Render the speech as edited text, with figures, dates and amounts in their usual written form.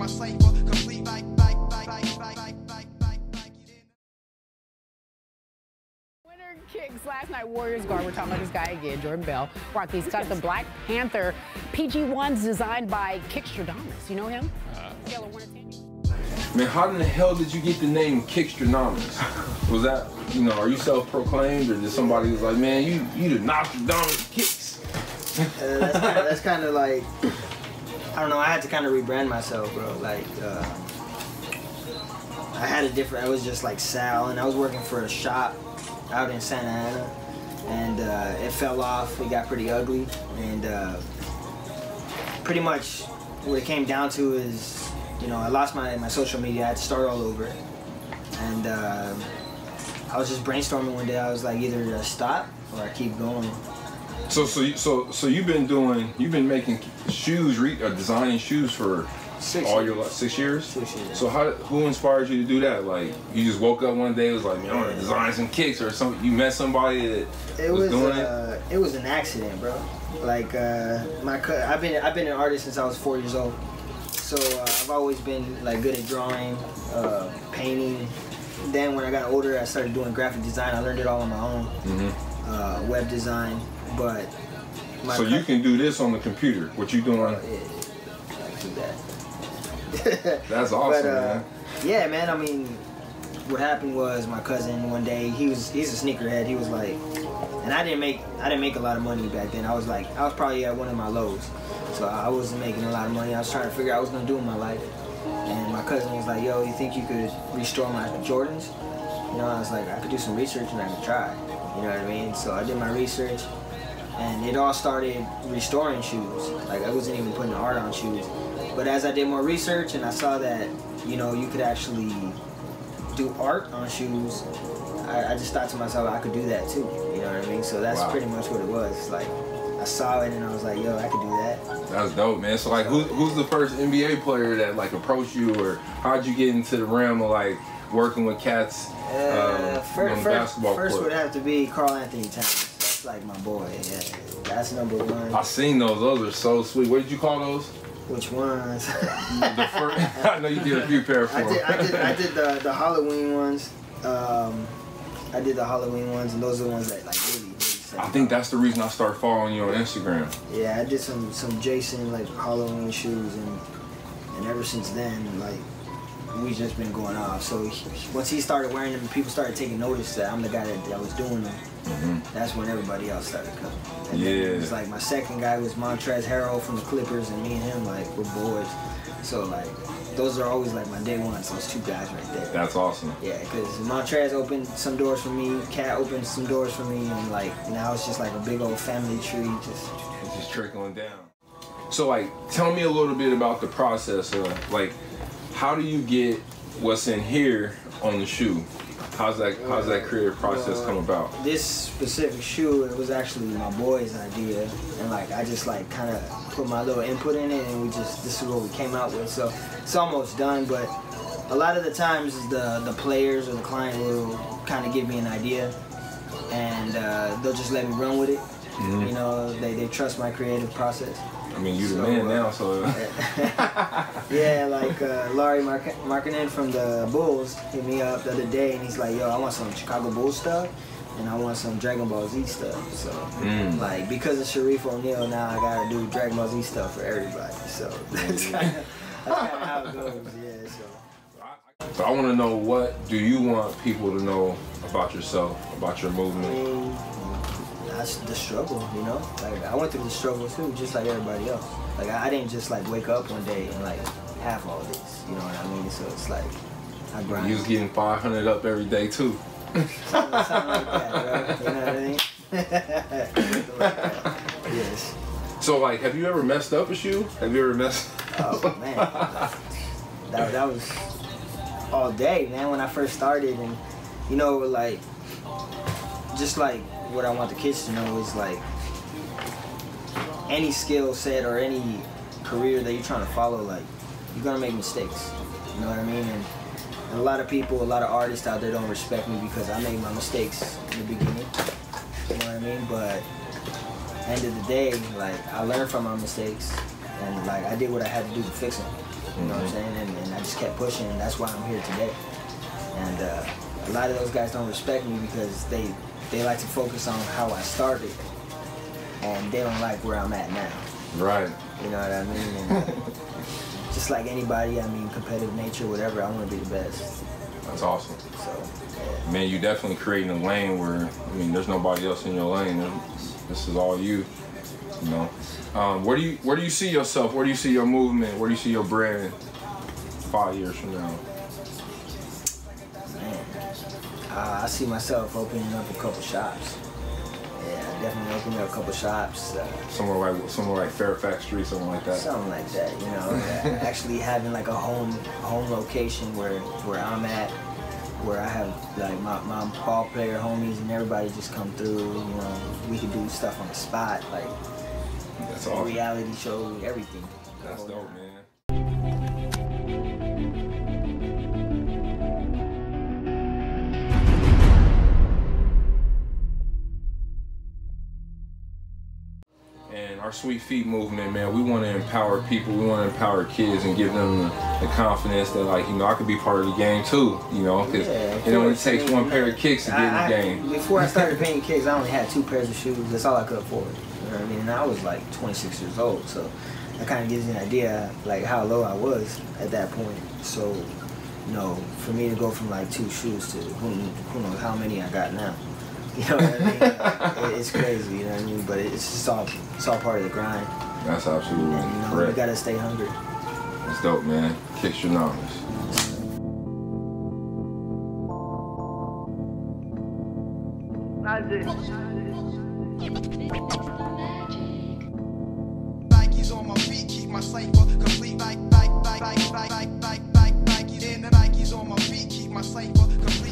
cipher, complete like. Winner kicks last night. Warriors guard. We're talking about this guy again, Jordan Bell. Brought these custom Black Panther PG-1s designed by Kickstradomis. You know him? Scale of 1 to 10. Man, how in the hell did you get the name Kickstradomis? Was that, you know, are you self-proclaimed, or did somebody was like, man, you the Nostradamus kicks? That's kind of like, I don't know, I had to kind of rebrand myself, bro. Like, I had a different, I was just like Sal, and I was working for a shop out in Santa Ana, and it fell off. It got pretty ugly, and pretty much what it came down to is, you know, I lost my social media. I had to start all over, and I was just brainstorming one day. I was like, either stop or I keep going. So you've been making shoes, designing shoes for 6 years. 6 years? 6 years. So who inspired you to do that? Like, you just woke up one day and was like, man, I want to design some kicks, or something? You met somebody that was doing it? It was an accident, bro. Like, I've been an artist since I was 4 years old. So I've always been like good at drawing, painting. Then when I got older, I started doing graphic design. I learned it all on my own, web design. But so you can do this on the computer? What you doing? Yeah, I can do that. That's awesome, man. Yeah, man. I mean, what happened was my cousin one day. He's a sneakerhead. He was like, and I didn't make a lot of money back then. I was probably at one of my lows. So I wasn't making a lot of money. I was trying to figure out what I was going to do in my life. And my cousin was like, yo, you think you could restore my Jordans? You know, I was like, I could do some research and I could try. You know what I mean? So I did my research, and it all started restoring shoes. Like, I wasn't even putting art on shoes. But as I did more research and I saw that, you know, you could actually do art on shoes, I just thought to myself, I could do that too. You know what I mean? So that's pretty much what it was. Like, I saw it and I was like, yo, I could do that. That's dope, man. So like, who's the first NBA player that like approached you, or how'd you get into the realm of like working with cats on the basketball court? First would have to be Karl Anthony Towns. That's like my boy. Yeah, that's #1. I seen those. Those are so sweet. What did you call those? Which ones? The first, I know you did a few pairs for I did the Halloween ones. I did the Halloween ones, and those are the ones that like really. I think that's the reason I started following you on Instagram. Yeah, I did some Jason like Halloween shoes, and ever since then, like, we just been going off. So once he started wearing them, people started taking notice that I'm the guy that was doing them. That's when everybody else started coming. And then it was like my second guy was Montrezl Harrell from the Clippers, and me and him like we're boys. So like, those are always like my day ones, those two guys right there. That's awesome. Yeah, because Montrez opened some doors for me, Cat opened some doors for me, and like now it's just like a big old family tree, just trickling down. So like, tell me a little bit about the process of like, how do you get what's in here on the shoe? How's that creative process come about? This specific shoe, it was actually my boy's idea, and like I just like kind of put my little input in it, and this is what we came out with. So it's almost done, but a lot of the times the players or the client will kind of give me an idea, and they'll just let me run with it. You know, they trust my creative process. I mean, you're the man now, so. Yeah, like Larry Markkinen from the Bulls hit me up the other day, and he's like, yo, I want some Chicago Bulls stuff, and I want some Dragon Ball Z stuff. So, like, because of Sharif O'Neal, now I gotta do Dragon Ball Z stuff for everybody. So that's kind of how it goes. Yeah. So I want to know, what do you want people to know about yourself, about your movement? I mean, that's the struggle, you know? Like, I went through the struggle too, just like everybody else. Like, I didn't just like wake up one day and like have all this, you know what I mean? So it's like, I grind. You was getting 500 up every day too. Something like that, bro. You know what I mean? Something like that. Yes. So like, have you ever messed up a shoe? Have you ever messed? Oh man, that was all day, man. When I first started, and you know, like, just like what I want the kids to know is like, any skill set or any career that you're trying to follow, like, you're gonna make mistakes. You know what I mean? And a lot of people, a lot of artists out there don't respect me because I made my mistakes in the beginning. You know what I mean? But end of the day, like, I learned from my mistakes, And like I did what I had to do to fix them. You know what I'm saying? And I just kept pushing, and that's why I'm here today. And a lot of those guys don't respect me because they like to focus on how I started, and they don't like where I'm at now. Right. You know what I mean? And, just like anybody, I mean, competitive nature, whatever, I want to be the best. That's awesome. So, yeah. Man, you definitely creating a lane where, I mean, there's nobody else in your lane. This is all you, you know. Where do you see yourself? Where do you see your movement? Where do you see your brand 5 years from now? Man, I see myself opening up a couple shops. Yeah, definitely opening up a couple shops. Somewhere like Fairfax Street, something like that. Something like that, you know. Actually having like a home location where I'm at, where I have like my ball player homies and everybody just come through. You know, we could do stuff on the spot, like that's awesome. Reality show, everything. That's dope, man. And our Sweet Feet movement, man, we want to empower people. We want to empower kids and give them the confidence that, like, you know, I could be part of the game too, you know, because it only takes one pair of kicks to get in the game. Before I started painting kicks, I only had 2 pairs of shoes. That's all I could afford. You know what I mean? And I was like 26 years old, so that kind of gives you an idea, like, how low I was at that point. So, you know, for me to go from like 2 shoes to who knows how many I got now. You know what I mean? It's crazy, you know what I mean? But it's just all part of the grind. That's absolutely and, you know, correct. You gotta stay hungry. That's dope, man. Kickstradomis. Nike's on my feet, keep my cipher complete. Nike's on my feet, keep my cipher complete.